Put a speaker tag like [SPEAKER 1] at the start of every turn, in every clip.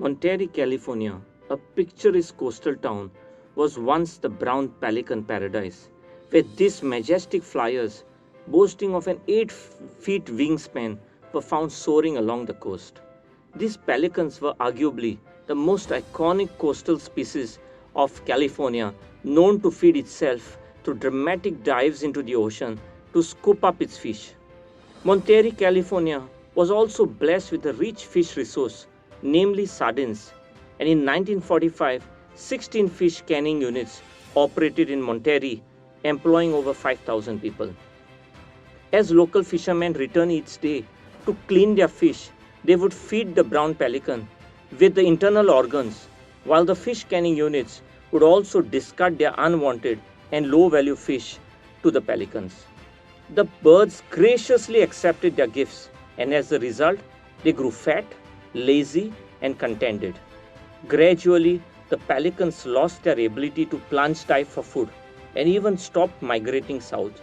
[SPEAKER 1] Monterey, California, a picturesque coastal town, was once the brown pelican paradise, where these majestic flyers, boasting of an 8 feet wingspan, were found soaring along the coast. These pelicans were arguably the most iconic coastal species of California, known to feed itself through dramatic dives into the ocean to scoop up its fish. Monterey, California was also blessed with a rich fish resource, namely sardines, and in 1945, 16 fish canning units operated in Monterey, employing over 5,000 people. As local fishermen returned each day to clean their fish, they would feed the brown pelican with the internal organs, while the fish canning units would also discard their unwanted and low value fish to the pelicans. The birds graciously accepted their gifts, and as a result, they grew fat, lazy, and contented. Gradually, the pelicans lost their ability to plunge dive for food and even stopped migrating south.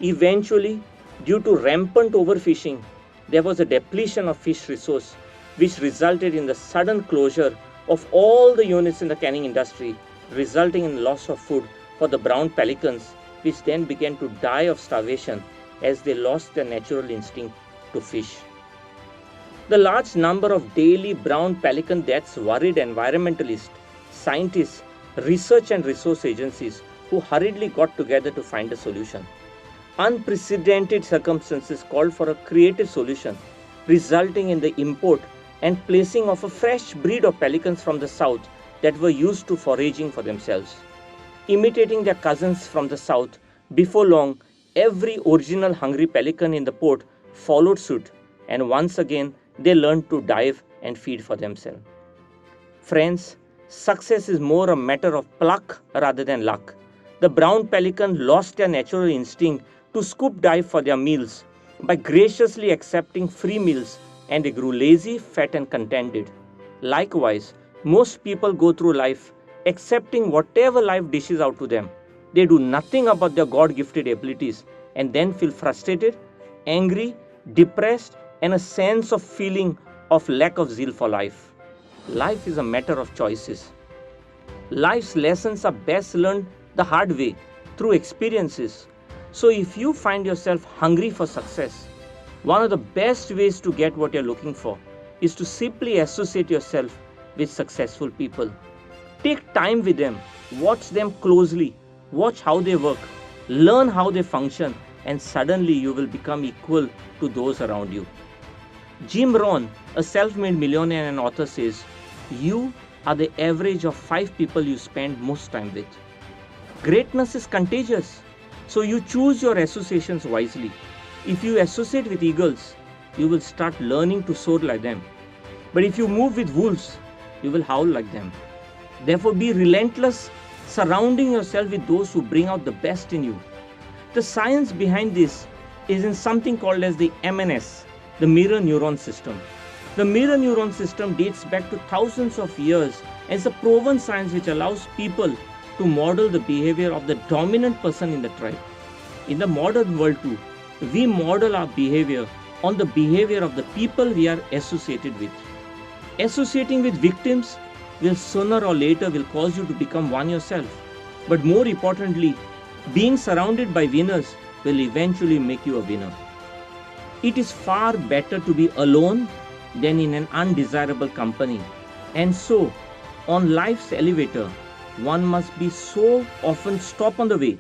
[SPEAKER 1] Eventually, due to rampant overfishing, there was a depletion of fish resource, which resulted in the sudden closure of all the units in the canning industry, resulting in loss of food for the brown pelicans, which then began to die of starvation as they lost their natural instinct to fish. The large number of daily brown pelican deaths worried environmentalists, scientists, research and resource agencies who hurriedly got together to find a solution. Unprecedented circumstances called for a creative solution, resulting in the import and placing of a fresh breed of pelicans from the south that were used to foraging for themselves. Imitating their cousins from the south, before long, every original hungry pelican in the port followed suit, and once again they learned to dive and feed for themselves. Friends, success is more a matter of pluck rather than luck. The brown pelican lost their natural instinct to scoop dive for their meals by graciously accepting free meals, and they grew lazy, fat, and contented. Likewise, most people go through life accepting whatever life dishes out to them. They do nothing about their God gifted abilities and then feel frustrated, angry, depressed, and a sense of feeling of lack of zeal for life. Life is a matter of choices. Life's lessons are best learned the hard way through experiences. So if you find yourself hungry for success, one of the best ways to get what you're looking for is to simply associate yourself with successful people. Take time with them, watch them closely, watch how they work, learn how they function, and suddenly you will become equal to those around you. Jim Rohn, a self-made millionaire and author, says, "You are the average of 5 people you spend most time with." Greatness is contagious, so you choose your associations wisely. If you associate with eagles, you will start learning to soar like them. But if you move with wolves, you will howl like them. Therefore, be relentless, surrounding yourself with those who bring out the best in you. The science behind this is in something called as the MNS, the mirror neuron system. The mirror neuron system dates back to thousands of years and is a proven science which allows people to model the behavior of the dominant person in the tribe. In the modern world too, we model our behavior on the behavior of the people we are associated with. Associating with victims will sooner or later will cause you to become one yourself. But more importantly, being surrounded by winners will eventually make you a winner. It is far better to be alone than in an undesirable company. And so, on life's elevator, one must be so often stop on the way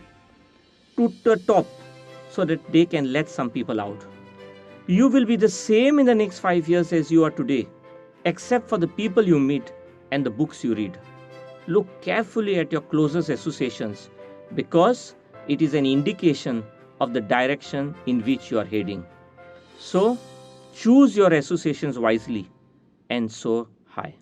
[SPEAKER 1] to the top so that they can let some people out. You will be the same in the next 5 years as you are today, except for the people you meet and the books you read. Look carefully at your closest associations because it is an indication of the direction in which you are heading. So, choose your associations wisely and soar high.